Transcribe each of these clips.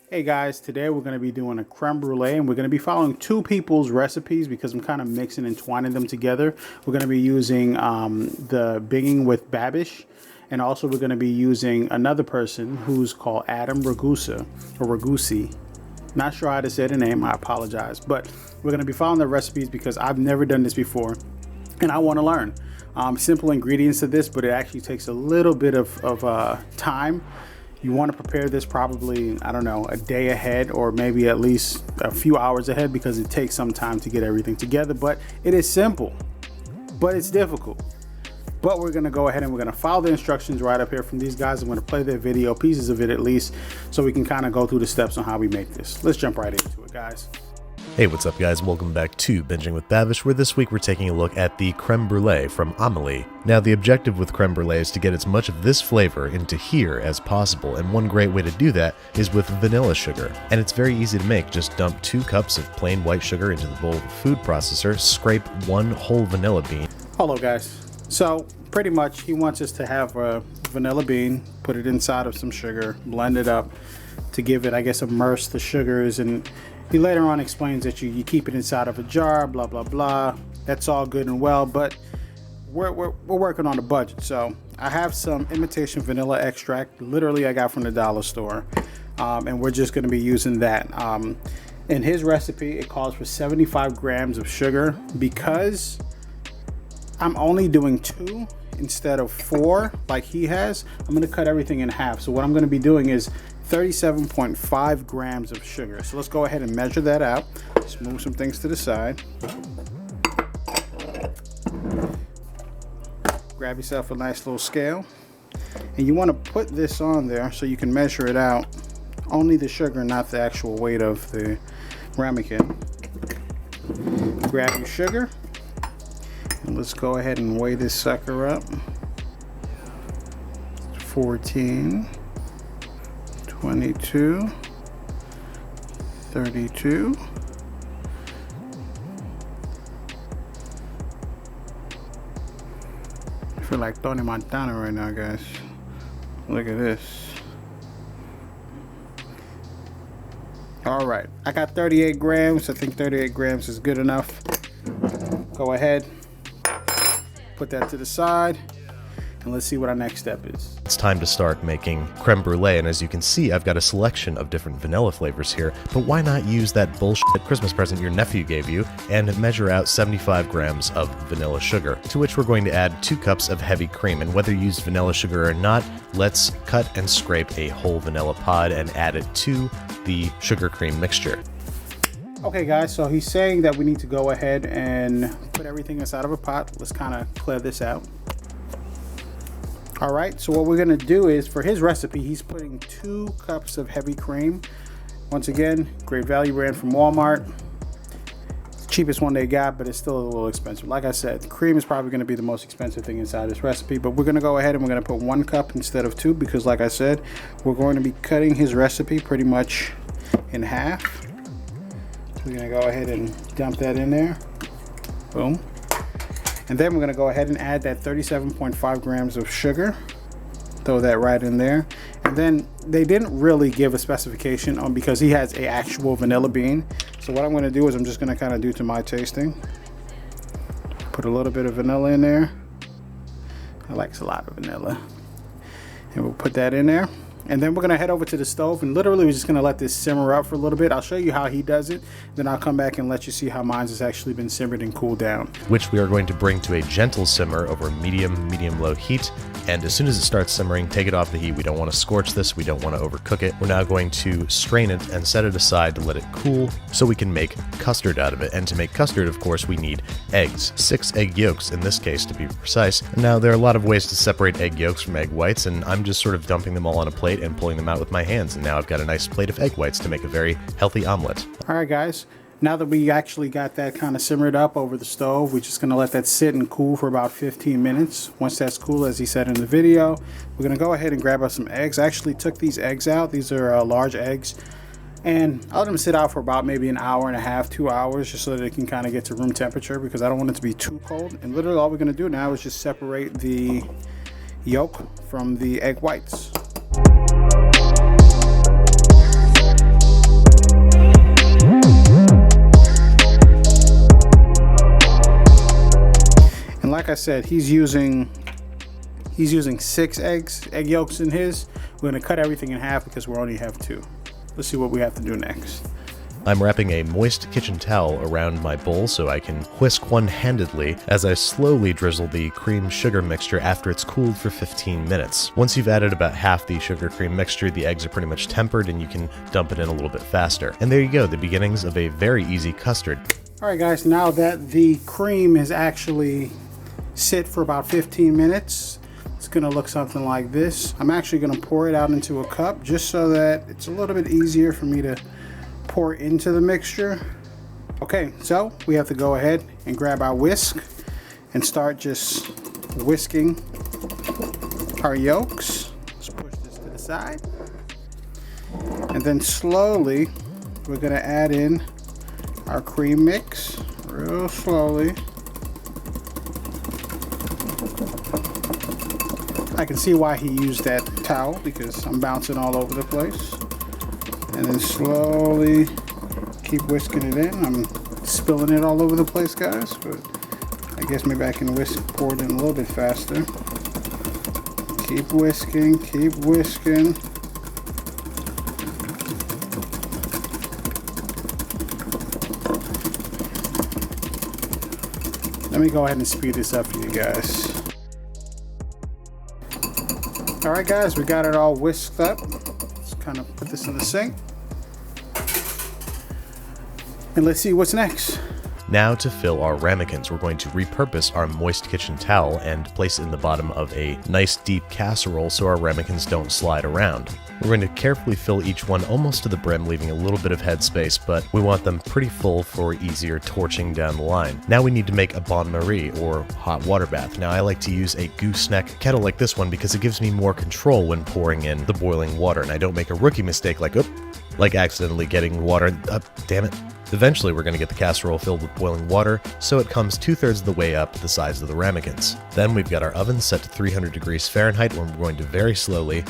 Hey guys, today we're going to be doing a creme brulee and we're going to be following two people's recipes because I'm kind of mixing and twining them together. We're going to be using the Binging with Babish, and also we're going to be using another person who's called Adam RAGUSEA or RAGUSEA. Not sure how to say the name, I apologize, but we're going to be following the recipes because I've never done this before and I want to learn. Simple ingredients to this, but it actually takes a little bit of time. You want to prepare this probably, I don't know, a day ahead or maybe at least a few hours ahead because it takes some time to get everything together. But it is simple, but it's difficult. But we're going to go ahead and we're going to follow the instructions right up here from these guys. I'm going to play their video, pieces of it at least, so we can kind of go through the steps on how we make this. Let's jump right into it, guys. Hey, what's up guys? Welcome back to Binging with Babish, where this week we're taking a look at the creme brulee from Amelie. Now, the objective with creme brulee is to get as much of this flavor into here as possible, and one great way to do that is with vanilla sugar. And it's very easy to make. Just dump 2 cups of plain white sugar into the bowl of a food processor, scrape 1 whole vanilla bean. Hello guys. So pretty much he wants us to have a vanilla bean, put it inside of some sugar, blend it up to give it, I guess, immerse the sugars, and he later on explains that you keep it inside of a jar, blah, blah, blah. That's all good and well, but we're working on a budget. So I have some imitation vanilla extract, literally I got from the dollar store, and we're just gonna be using that. In his recipe, it calls for 75 grams of sugar. Because I'm only doing 2 instead of 4 like he has, I'm gonna cut everything in half. So what I'm gonna be doing is 37.5 grams of sugar. So let's go ahead and measure that out. Let's move some things to the side. Grab yourself a nice little scale. And you want to put this on there so you can measure it out. Only the sugar, not the actual weight of the ramekin. Grab your sugar. And let's go ahead and weigh this sucker up. 14. 22, 32, I feel like Tony Montana right now, guys. Look at this. All right, I got 38 grams. I think 38 grams is good enough. Go ahead, put that to the side, and let's see what our next step is. It's time to start making creme brulee, and as you can see, I've got a selection of different vanilla flavors here, but why not use that bullshit Christmas present your nephew gave you and measure out 75 grams of vanilla sugar, to which we're going to add 2 cups of heavy cream. And whether you use vanilla sugar or not, let's cut and scrape a whole vanilla pod and add it to the sugar cream mixture. Okay guys, so he's saying that we need to go ahead and put everything inside of a pot. Let's kind of clear this out. All right, so what we're gonna do is, for his recipe, he's putting 2 cups of heavy cream. Once again, great value brand from Walmart. It's the cheapest one they got, but it's still a little expensive. Like I said, the cream is probably gonna be the most expensive thing inside this recipe, but we're gonna go ahead and we're gonna put 1 cup instead of 2 because, like I said, we're going to be cutting his recipe pretty much in half. So we're gonna go ahead and dump that in there. Boom. And then we're going to go ahead and add that 37.5 grams of sugar. Throw that right in there. And then they didn't really give a specification on, because he has a actual vanilla bean. So what I'm going to do is I'm just going to kind of do to my tasting. Put a little bit of vanilla in there. I like a lot of vanilla. And we'll put that in there. And then we're going to head over to the stove, and literally we're just going to let this simmer up for a little bit. I'll show you how he does it. Then I'll come back and let you see how mine has actually been simmered and cooled down. Which we are going to bring to a gentle simmer over medium-low heat. And as soon as it starts simmering, take it off the heat. We don't want to scorch this. We don't want to overcook it. We're now going to strain it and set it aside to let it cool so we can make custard out of it. And to make custard, of course, we need eggs. 6 egg yolks in this case, to be precise. Now, there are a lot of ways to separate egg yolks from egg whites, and I'm just sort of dumping them all on a plate and pulling them out with my hands. And now I've got a nice plate of egg whites to make a very healthy omelet. All right, guys. Now that we actually got that kind of simmered up over the stove, we're just going to let that sit and cool for about 15 minutes. Once that's cool, as he said in the video, we're going to go ahead and grab us some eggs. I actually took these eggs out. These are large eggs. And I let them sit out for about maybe an hour and a half, 2 hours, just so that it can kind of get to room temperature, because I don't want it to be too cold. And literally all we're going to do now is just separate the yolk from the egg whites. like I said, he's using 6 egg yolks in his. We're gonna cut everything in half because we only have 2. Let's see what we have to do next. I'm wrapping a moist kitchen towel around my bowl so I can whisk one-handedly as I slowly drizzle the cream sugar mixture after it's cooled for 15 minutes. Once you've added about half the sugar cream mixture, the eggs are pretty much tempered and you can dump it in a little bit faster. And there you go, the beginnings of a very easy custard. Alright guys, now that the cream is actually sit for about 15 minutes, it's gonna look something like this. I'm actually gonna pour it out into a cup just so that it's a little bit easier for me to pour into the mixture. Okay, so we have to go ahead and grab our whisk and start just whisking our yolks. Let's push this to the side. And then slowly, we're gonna add in our cream mix, real slowly. I can see why he used that towel because I'm bouncing all over the place. And then slowly keep whisking it in. I'm spilling it all over the place, guys, but I guess maybe I can pour it in a little bit faster. Keep whisking, keep whisking. Let me go ahead and speed this up for you guys. Alright guys, we got it all whisked up. Let's kind of put this in the sink. And let's see what's next. Now to fill our ramekins, we're going to repurpose our moist kitchen towel and place it in the bottom of a nice deep casserole so our ramekins don't slide around. We're going to carefully fill each one almost to the brim, leaving a little bit of headspace, but we want them pretty full for easier torching down the line. Now we need to make a bain-marie, or hot water bath. Now I like to use a gooseneck kettle like this one because it gives me more control when pouring in the boiling water, and I don't make a rookie mistake like accidentally getting water, damn it. Eventually we're going to get the casserole filled with boiling water, so it comes 2/3 of the way up the size of the ramekins. Then we've got our oven set to 300 degrees Fahrenheit, where we're going to very slowly,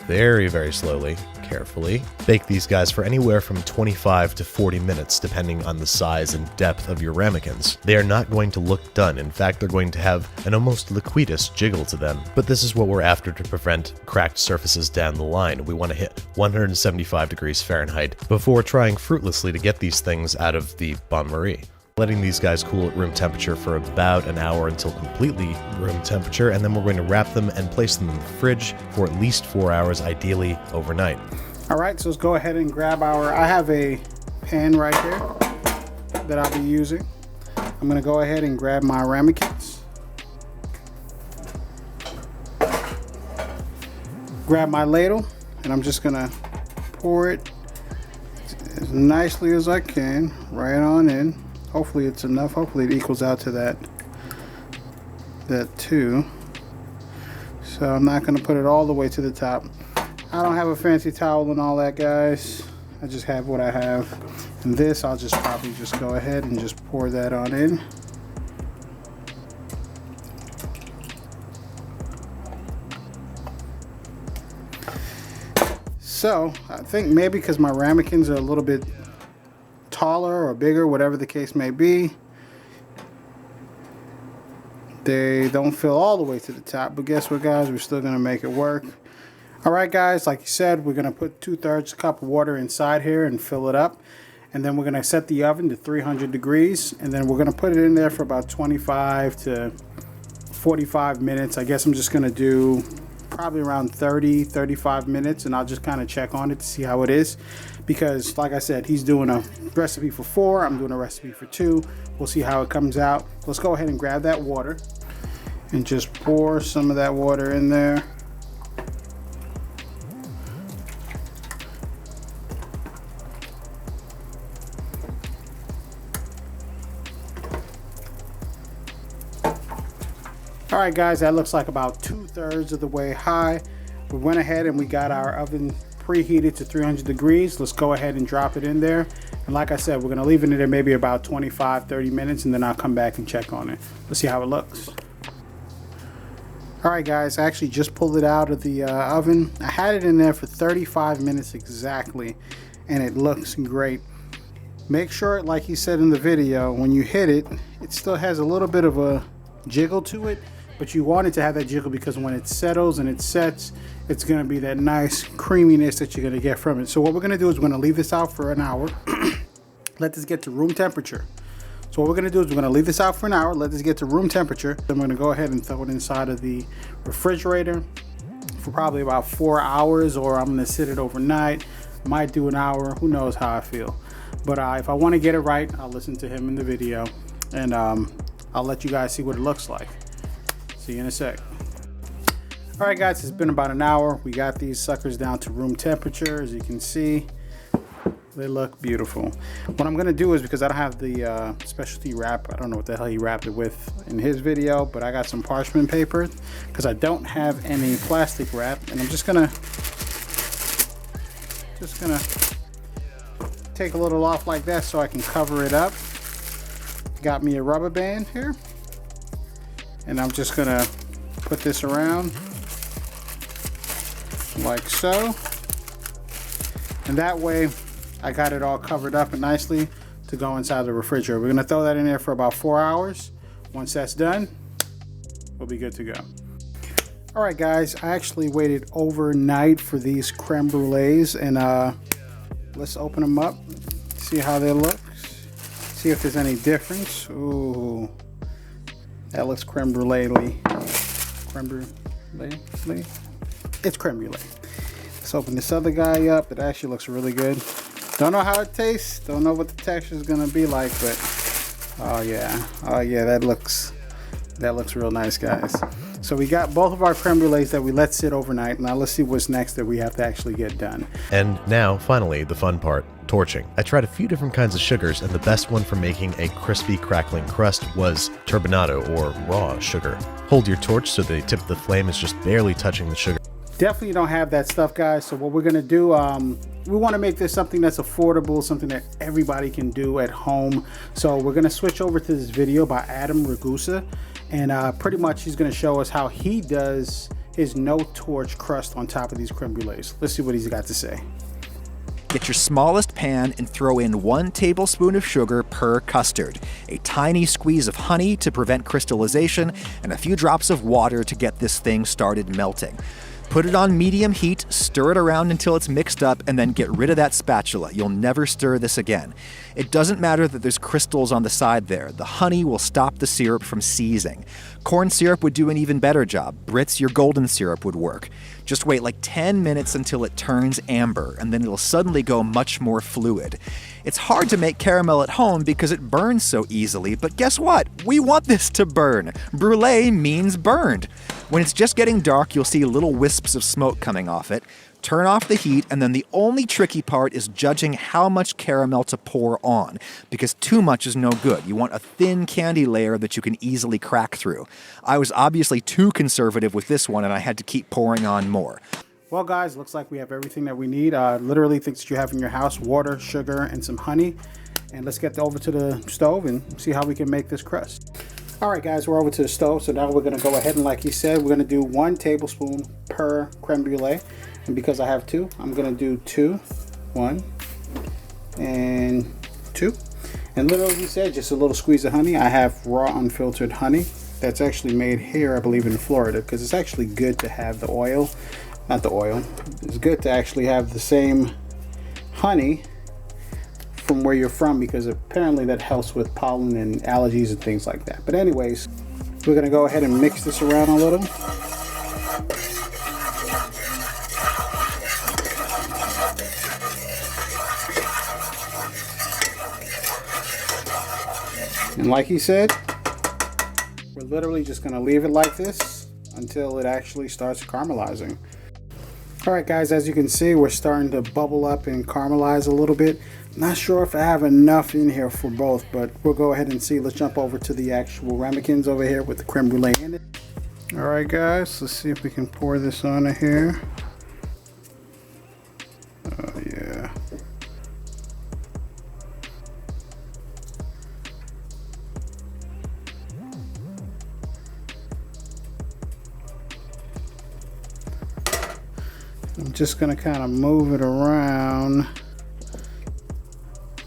very slowly, carefully, bake these guys for anywhere from 25 to 40 minutes, depending on the size and depth of your ramekins. They are not going to look done. In fact, they're going to have an almost liquidous jiggle to them. But this is what we're after to prevent cracked surfaces down the line. We want to hit 175 degrees Fahrenheit before trying fruitlessly to get these things out of the bain-marie. Letting these guys cool at room temperature for about an hour until completely room temperature, and then we're going to wrap them and place them in the fridge for at least 4 hours, ideally overnight. Alright, so let's go ahead and grab I have a pan right here that I'll be using. I'm going to go ahead and grab my ramekins. Grab my ladle, and I'm just going to pour it as nicely as I can right on in. Hopefully it's enough. Hopefully it equals out to that 2. So I'm not going to put it all the way to the top. I don't have a fancy towel and all that, guys. I just have what I have. And this, I'll just probably just go ahead and just pour that on in. So I think maybe because my ramekins are a little bit taller or bigger, whatever the case may be, they don't fill all the way to the top. But guess what, guys, we're still gonna make it work. Alright guys, like you said, we're gonna put 2/3 cup of water inside here and fill it up, and then we're gonna set the oven to 300 degrees, and then we're gonna put it in there for about 25 to 45 minutes. I guess I'm just gonna do probably around 30-35 minutes, and I'll just kind of check on it to see how it is, because like I said, he's doing a recipe for 4, I'm doing a recipe for 2. We'll see how it comes out. Let's go ahead and grab that water and just pour some of that water in there. Alright guys, that looks like about 2/3 of the way high. We went ahead and we got our oven preheated to 300 degrees. Let's go ahead and drop it in there. And like I said, we're going to leave it in there maybe about 25-30 minutes, and then I'll come back and check on it. Let's see how it looks. Alright guys, I actually just pulled it out of the oven. I had it in there for 35 minutes exactly, and it looks great. Make sure, like he said in the video, when you hit it, it still has a little bit of a jiggle to it, but you want it to have that jiggle because when it settles and it sets, it's going to be that nice creaminess that you're going to get from it. So what we're going to do is we're going to leave this out for an hour. Let this get to room temperature. So what we're going to do is we're going to leave this out for an hour, let this get to room temperature. Then we're going to go ahead and throw it inside of the refrigerator for probably about 4 hours, or I'm going to sit it overnight. Might do an hour, who knows how I feel. But if I want to get it right, I'll listen to him in the video, and I'll let you guys see what it looks like. See you in a sec. All right guys, it's been about an hour. We got these suckers down to room temperature. As you can see, they look beautiful. What I'm gonna do is, because I don't have the specialty wrap, I don't know what the hell he wrapped it with in his video, but I got some parchment paper because I don't have any plastic wrap, and I'm just gonna take a little off like that so I can cover it up. Got me a rubber band here, and I'm just gonna put this around like so, and that way I got it all covered up and nicely to go inside the refrigerator. We're gonna throw that in there for about 4 hours. Once that's done, we'll be good to go. All right guys, I actually waited overnight for these creme brulees, and let's open them up, see how they look, see if there's any difference. Ooh, that looks creme brulee. Creme brulee? It's creme brulee. Let's open this other guy up. It actually looks really good. Don't know how it tastes, don't know what the texture is gonna be like, but oh yeah, that looks real nice, guys. So we got both of our creme brulees that we let sit overnight. Now let's see what's next that we have to actually get done. And now, finally, the fun part, torching. I tried a few different kinds of sugars, and the best one for making a crispy, crackling crust was turbinado, or raw sugar. Hold your torch so the tip of the flame is just barely touching the sugar. Definitely don't have that stuff, guys. So what we're gonna do, we want to make this something that's affordable, something that everybody can do at home. So we're gonna switch over to this video by RAGUSEA, and pretty much he's gonna show us how he does his no torch crust on top of these creme brulees. Let's see what he's got to say. Get your smallest pan and throw in 1 tablespoon of sugar per custard, a tiny squeeze of honey to prevent crystallization, and a few drops of water to get this thing started melting. Put it on medium heat, stir it around until it's mixed up, and then get rid of that spatula. You'll never stir this again. It doesn't matter that there's crystals on the side there. The honey will stop the syrup from seizing. Corn syrup would do an even better job. Brits, your golden syrup would work. Just wait like 10 minutes until it turns amber, and then it'll suddenly go much more fluid. It's hard to make caramel at home because it burns so easily, but guess what? We want this to burn. Brûlée means burned. When it's just getting dark, you'll see little wisps of smoke coming off it. Turn off the heat, and then the only tricky part is judging how much caramel to pour on, because too much is no good. You want a thin candy layer that you can easily crack through. I was obviously too conservative with this one, and I had to keep pouring on more. Well guys, looks like we have everything that we need. Literally things that you have in your house: water, sugar, and some honey. And let's get over to the stove and see how we can make this crust. All right guys, we're over to the stove. So now we're gonna go ahead and, like he said, we're gonna do 1 tablespoon per creme brulee. And because I have 2, I'm gonna do 2, 1, and 2. And literally, he said, just a little squeeze of honey. I have raw unfiltered honey that's actually made here, I believe, in Florida, because it's actually good to have the oil, not the oil. It's good to actually have the same honey from where you're from, because apparently that helps with pollen and allergies and things like that. But anyways, we're gonna go ahead and mix this around a little. And like he said, we're literally just gonna leave it like this until it actually starts caramelizing. All right guys, as you can see, we're starting to bubble up and caramelize a little bit. Not sure if I have enough in here for both, but we'll go ahead and see. Let's jump over to the actual ramekins over here with the creme brulee in it. All right guys, let's see if we can pour this on here. Oh yeah. I'm just gonna kind of move it around.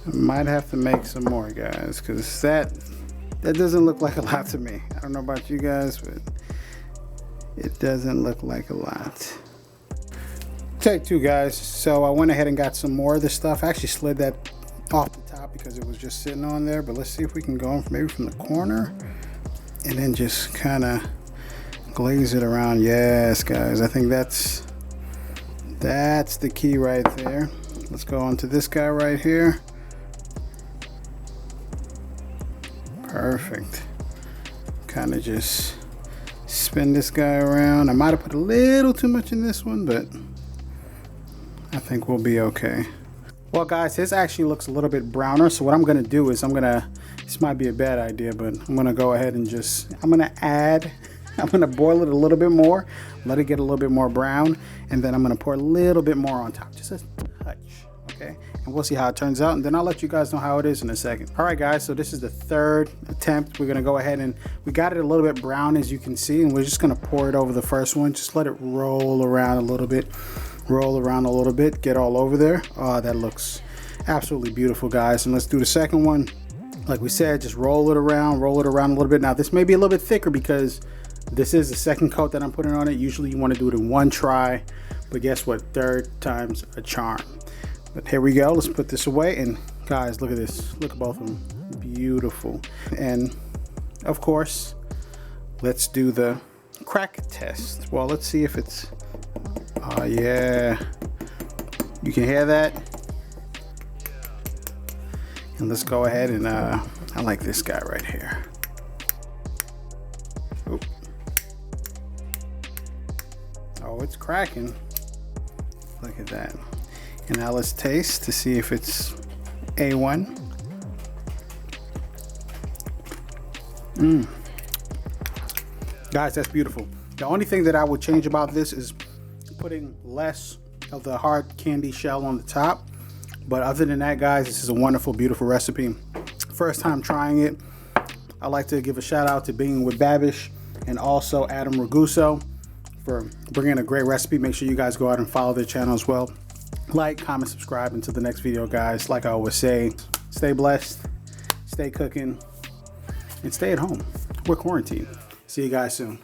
I might have to make some more, guys, because that That doesn't look like a lot to me. I don't know about you guys, but it doesn't look like a lot. Take two, guys. So I went ahead and got some more of this stuff. I actually slid that off the top because it was just sitting on there, but let's see if we can go maybe from the corner and then just kind of glaze it around. Yes, guys, I think that's the key right there. Let's go on to this guy right here. Perfect. Kind of just spin this guy around. I might have put a little too much in this one, but I think we'll be okay. Well, guys, this actually looks a little bit browner. So what I'm gonna do is this might be a bad idea, but I'm gonna go ahead and I'm gonna boil it a little bit more, let it get a little bit more brown, and then I'm gonna pour a little bit more on top, just a touch, okay? And we'll see how it turns out, and then I'll let you guys know how it is in a second. All right, guys, so this is the third attempt. We're gonna go ahead and we got it a little bit brown, as you can see, and we're just gonna pour it over the first one. Just let it roll around a little bit, get all over there. Oh, that looks absolutely beautiful, guys. And let's do the second one. Like we said, just roll it around a little bit. Now, this may be a little bit thicker because this is the second coat that I'm putting on it. Usually you want to do it in one try, but guess what? Third time's a charm. But here we go. Let's put this away. And guys, look at this. Look at both of them. Beautiful. And of course, let's do the crack test. Well, let's see if it's, oh yeah. You can hear that? And let's go ahead and, I like this guy right here. Oop. Oh, it's cracking. Look at that. And now let's taste to see if it's A1. Guys, that's beautiful. The only thing that I would change about this is putting less of the hard candy shell on the top. But other than that, guys, this is a wonderful, beautiful recipe. First time trying it. I'd like to give a shout out to Being with Babish and also Adam Raguso for bringing a great recipe. Make sure you guys go out and follow their channel as well. Like, comment, subscribe. Until the next video, guys, like I always say, stay blessed, stay cooking, and stay at home. We're quarantined. See you guys soon.